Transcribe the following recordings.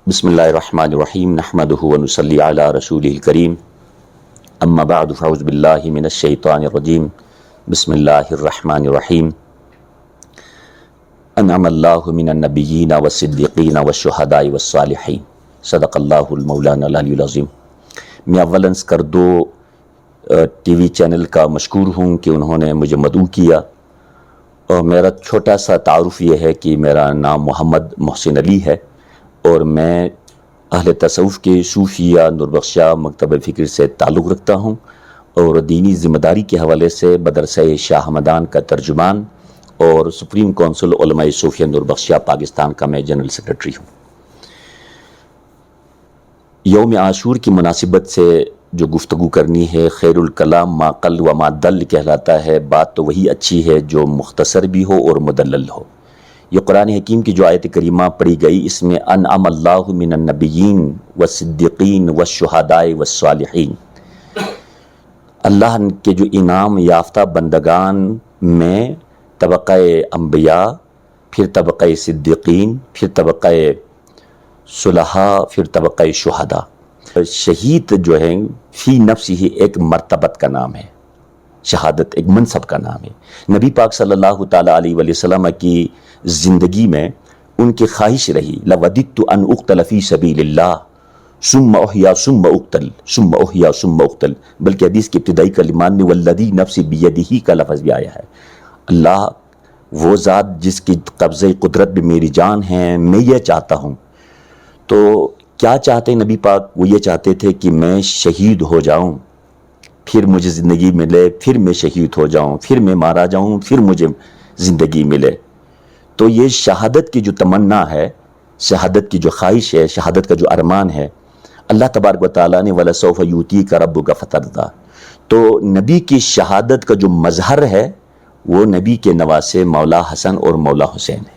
بسم اللہ الرحمن الرحیم نحمده ونصلی علی رسولہ الکریم اما بعد فاعوذ باللہ من الشیطان الرجیم بسم اللہ الرحمن الرحیم انعم اللہ من النبیین والصدیقین والشہداء والصالحین صدق اللہ المولانا العلی العظیم۔ میں اولن اسکردو ٹی وی چینل کا مشکور ہوں کہ انہوں نے مجھے مدعو کیا، اور میرا چھوٹا سا تعارف یہ ہے کہ میرا نام محمد محسن علی ہے اور میں اہل تصوف کے صوفیہ نوربخشہ مکتب فکر سے تعلق رکھتا ہوں، اور دینی ذمہ داری کے حوالے سے مدرسہ شاہ ہمدان کا ترجمان اور سپریم کونسل علماء صوفیہ نوربخشہ پاکستان کا میں جنرل سیکرٹری ہوں۔ یوم عاشور کی مناسبت سے جو گفتگو کرنی ہے، خیر الکلام ما قل و ما دل کہلاتا ہے۔ بات تو وہی اچھی ہے جو مختصر بھی ہو اور مدلل ہو۔ یہ قرآن حکیم کی جو آیت کریمہ پڑھی گئی، اس میں انعم اللہ من النبیین والصدیقین والشہداء والصالحین، اللہ کے جو انعام یافتہ بندگان میں طبقہ انبیاء، پھر طبقہ صدیقین، پھر طبقہ صلحاء، پھر طبقہ شہداء۔ شہید جو ہے فی نفس ہی ایک مرتبت کا نام ہے، شہادت ایک منصب کا نام ہے۔ نبی پاک صلی اللہ تعالیٰ علیہ وآلہ وسلم کی زندگی میں ان کی خواہش رہی لَوَدِدْتُ أَنْ أُقْتَلَ فِي سَبِيلِ اللَّهِ ثُمَّ أُحْيَا ثُمَّ أُقْتَلْ ثُمَّ أُحْيَا ثُمَّ أُقْتَلْ، بلکہ حدیث کے ابتدائی کلمات میں وَالَّذِي نَفْسِ بِيَدِهِ کا لفظ بھی آیا ہے۔ اللہ وہ ذات جس کی قبضہ قدرت میں میری جان ہے، میں یہ چاہتا ہوں۔ تو کیا چاہتے ہیں نبی پاک؟ وہ یہ چاہتے تھے کہ میں شہید ہو جاؤں، پھر مجھے زندگی ملے، پھر میں شہید ہو جاؤں، پھر میں مارا جاؤں، پھر مجھے زندگی ملے۔ تو یہ شہادت کی جو تمنا ہے، شہادت کی جو خواہش ہے، شہادت کا جو ارمان ہے، اللہ تبارک و تعالیٰ نے وَلَسَوْفَ يُؤْتِيكَ رَبُّكَ فَتَرْضَىٰ، تو نبی کی شہادت کا جو مظہر ہے وہ نبی کے نواسے مولا حسن اور مولا حسین ہے۔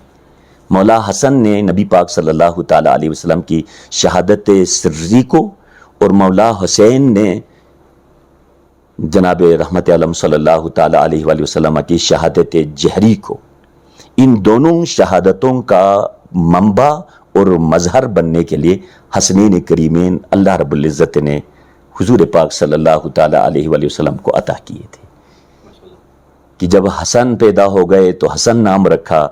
مولا حسن نے نبی پاک صلی اللہ تعالیٰ علیہ وسلم کی شہادت سری کو، اور مولا حسین نے جناب رحمت عالم صلی اللہ تعالیٰ علیہ وآلہ وسلم کی شہادت جہری کو، ان دونوں شہادتوں کا منبع اور مظہر بننے کے لیے حسنین کریمین اللہ رب العزت نے حضور پاک صلی اللہ تعالیٰ علیہ وآلہ وسلم کو عطا کیے تھے کہ جب حسن پیدا ہو گئے تو حسن نام رکھا،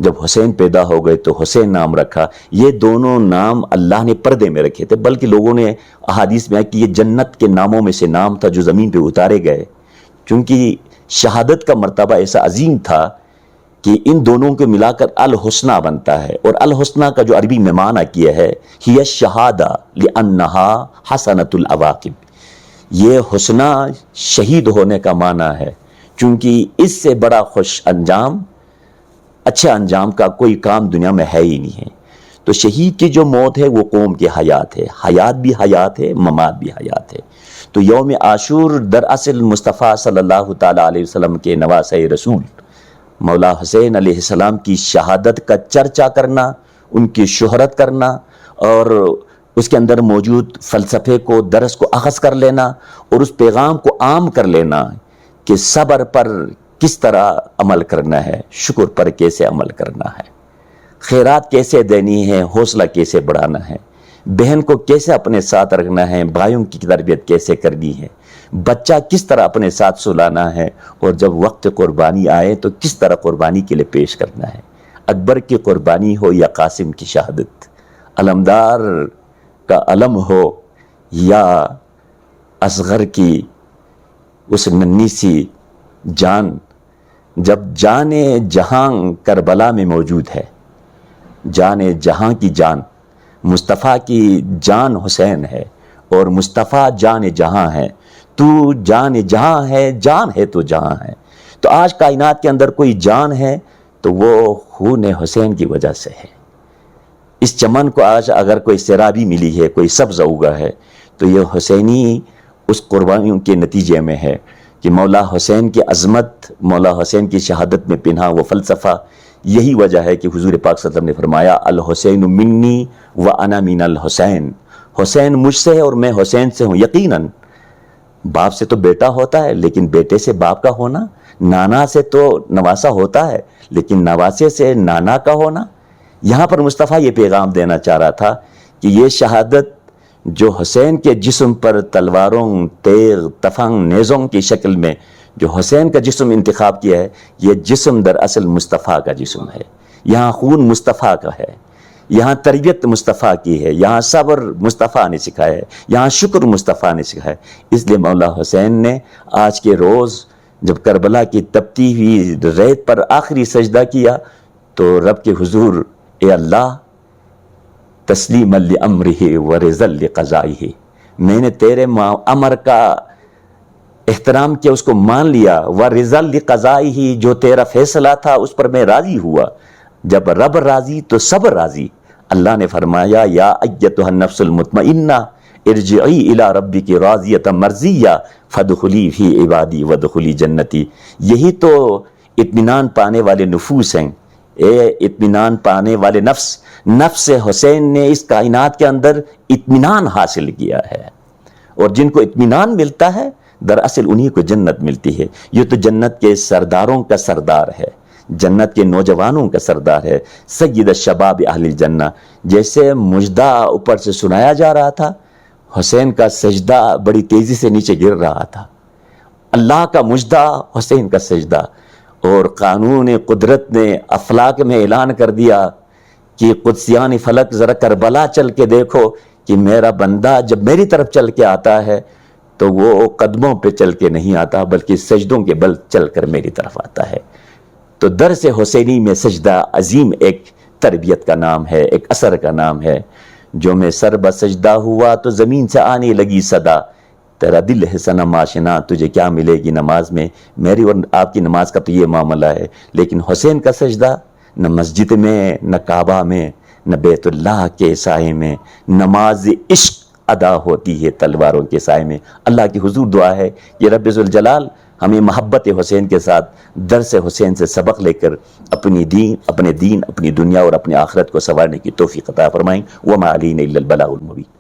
جب حسین پیدا ہو گئے تو حسین نام رکھا۔ یہ دونوں نام اللہ نے پردے میں رکھے تھے، بلکہ لوگوں نے احادیث میں کہ یہ جنت کے ناموں میں سے نام تھا جو زمین پہ اتارے گئے، کیونکہ شہادت کا مرتبہ ایسا عظیم تھا کہ ان دونوں کو ملا کر الحسنہ بنتا ہے، اور الحسنہ کا جو عربی میں معنی کیا ہے ہی الشہادہ لأنہا حسنۃ العواقب، یہ حسنہ شہید ہونے کا معنی ہے، کیونکہ اس سے بڑا خوش انجام، اچھا انجام کا کوئی کام دنیا میں ہے ہی نہیں ہے۔ تو شہید کی جو موت ہے وہ قوم کی حیات ہے، حیات بھی حیات ہے، ممات بھی حیات ہے۔ تو یوم عاشور دراصل مصطفیٰ صلی اللہ تعالیٰ علیہ وسلم کے نواسۂ رسول مولا حسین علیہ السلام کی شہادت کا چرچا کرنا، ان کی شہرت کرنا، اور اس کے اندر موجود فلسفے کو، درس کو اخذ کر لینا، اور اس پیغام کو عام کر لینا کہ صبر پر کس طرح عمل کرنا ہے، شکر پر کیسے عمل کرنا ہے، خیرات کیسے دینی ہے، حوصلہ کیسے بڑھانا ہے، بہن کو کیسے اپنے ساتھ رکھنا ہے، بھائیوں کی تربیت کیسے کرنی ہے، بچہ کس طرح اپنے ساتھ سلانا ہے، اور جب وقت قربانی آئے تو کس طرح قربانی کے لیے پیش کرنا ہے۔ اکبر کی قربانی ہو یا قاسم کی شہادت، علمدار کا علم ہو یا اصغر کی اس ننھی سی جان، جب جان جہاں کربلا میں موجود ہے، جان جہاں کی جان مصطفیٰ کی جان حسین ہے، اور مصطفیٰ جان جہاں ہے، تو جان جہاں ہے، جان ہے تو جہاں ہے۔ تو آج کائنات کے اندر کوئی جان ہے تو وہ خون حسین کی وجہ سے ہے۔ اس چمن کو آج اگر کوئی سیرابی ملی ہے، کوئی سبز اگا ہے، تو یہ حسینی اس قربانیوں کے نتیجے میں ہے کہ مولا حسین کی عظمت، مولا حسین کی شہادت میں پنہا وہ فلسفہ، یہی وجہ ہے کہ حضور پاک صلی اللہ علیہ وسلم نے فرمایا الحسین منی وانا من الحسین، حسین مجھ سے ہے اور میں حسین سے ہوں۔ یقیناً باپ سے تو بیٹا ہوتا ہے، لیکن بیٹے سے باپ کا ہونا، نانا سے تو نواسا ہوتا ہے، لیکن نواسے سے نانا کا ہونا، یہاں پر مصطفیٰ یہ پیغام دینا چاہ رہا تھا کہ یہ شہادت جو حسین کے جسم پر تلواروں، تیغ، تفنگ، نیزوں کی شکل میں جو حسین کا جسم انتخاب کیا ہے، یہ جسم دراصل مصطفیٰ کا جسم ہے. یہاں خون مصطفیٰ کا ہے، یہاں تربیت مصطفیٰ کی ہے، یہاں صبر مصطفیٰ نے سکھایا ہے، یہاں شکر مصطفیٰ نے سکھایا ہے. اس لیے مولا حسین نے آج کے روز جب کربلا کی تپتی ہوئی ریت پر آخری سجدہ کیا تو رب کے حضور، اے اللہ تسلیم لامرہ ورضا لقضائہ، میں نے تیرے امر کا احترام کیا، اس کو مان لیا، ورضا لقضائہ، جو تیرا فیصلہ تھا اس پر میں راضی ہوا. جب رب راضی تو سب راضی. اللہ نے فرمایا یا ایتھا النفس المطمئنہ ارجعی الی ربک راضیۃ مرضیہ فادخلی فی عبادی وادخلی جنتی. یہی تو اطمینان پانے والے نفوس ہیں. اے اطمینان پانے والے نفس حسین نے اس کائنات کے اندر اطمینان حاصل کیا ہے، اور جن کو اطمینان ملتا ہے دراصل انہی کو جنت ملتی ہے. یہ تو جنت کے سرداروں کا سردار ہے، جنت کے نوجوانوں کا سردار ہے، سید الشباب اہل الجنہ. جیسے مجدہ اوپر سے سنایا جا رہا تھا، حسین کا سجدہ بڑی تیزی سے نیچے گر رہا تھا. اللہ کا مجدہ، حسین کا سجدہ. اور قانون قدرت نے افلاک میں اعلان کر دیا کہ قدسیان فلک ذرا کربلا چل کے دیکھو کہ میرا بندہ جب میری طرف چل کے آتا ہے تو وہ قدموں پہ چل کے نہیں آتا بلکہ سجدوں کے بل چل کر میری طرف آتا ہے. تو درس حسینی میں سجدہ عظیم ایک تربیت کا نام ہے، ایک اثر کا نام ہے. جو میں سر بسجدہ ہوا تو زمین سے آنے لگی صدا، تیرا دل ہے صنم آشنا، تجھے کیا ملے گی نماز میں. میری اور آپ کی نماز کا تو یہ معاملہ ہے، لیکن حسین کا سجدہ نہ مسجد میں، نہ کعبہ میں، نہ بیت اللہ کے سائے میں. نماز عشق ادا ہوتی ہے تلواروں کے سائے میں. اللہ کی حضور دعا ہے کہ رب ذوالجلال ہمیں محبت حسین کے ساتھ درس حسین سے سبق لے کر اپنے دین، اپنی دنیا اور اپنی آخرت کو سنوارنے کی توفیق عطا فرمائیں. وما علینا الا البلاغ المبین.